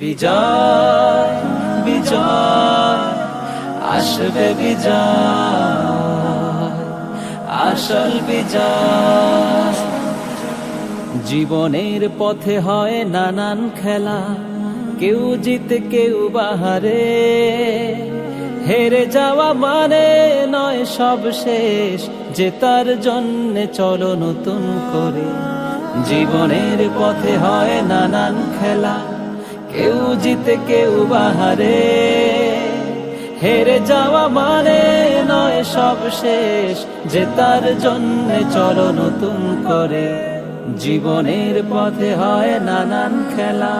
বিজয় বিজয় আসবে বিজয়, আসল বিজয়। জীবনের পথে হয় নানান খেলা, কেউ জিতে কেউ বাহারে। হেরে যাওয়া মানে নয় সব শেষ, জেতার জন্যে চলো নতুন করে। জীবনের পথে হয় নানান খেলা, কেউ জিতে কেউ বাহারে। হেরে যাওয়া মানে নয় সব শেষ, জেতার জন্যে চলো নতুন করে। জীবনের পথে হয় নানান খেলা।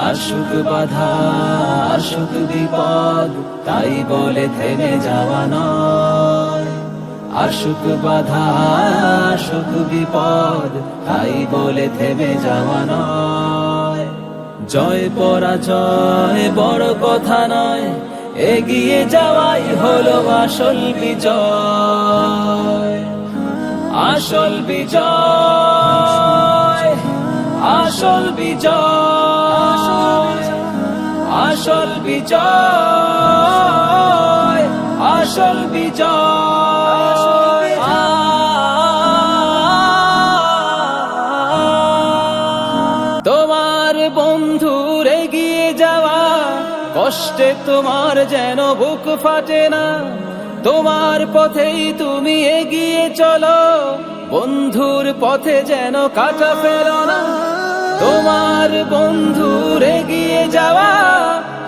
আসুক বাধা আসুক বিপদ, তাই বলে থেমে যাওয়া নয়। আসুক বাধা আসুক বিপদ, তাই বলে থেমে যাওয়া নয়। জয় পরাজয় বড় কথা নয়, এগিয়ে যাওয়াই হলো আসল বিজয়। আসল বিজয় আসল বিজয় আসল বিজয় আসল বিজয়। তোমার বন্ধুর এগিয়ে যাওয়া কষ্টে তোমার যেন বুক ফাটে না। তোমার পথেই তুমি এগিয়ে চলো, বন্ধুর পথে যেন কাটা ফেলো না। তোমার বন্ধুর এগিয়ে যাওয়া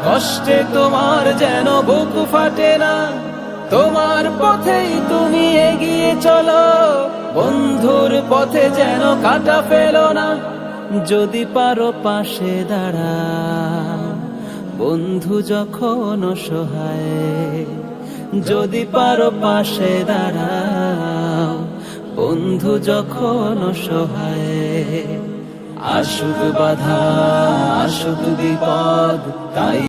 কষ্টে তোমার যেন বুক ফাটে না। তোমার পথেই তুমি এগিয়ে চলো, বন্ধুর পথে যেন কাটা ফেলো না। যদি পারো পাশে দাঁড়াও, বন্ধু যখন অসহায়। যদি পারো পাশে দাঁড়াও, বন্ধু যখন অসহায়। আসুক বাধা আসুক বিপদ, তাই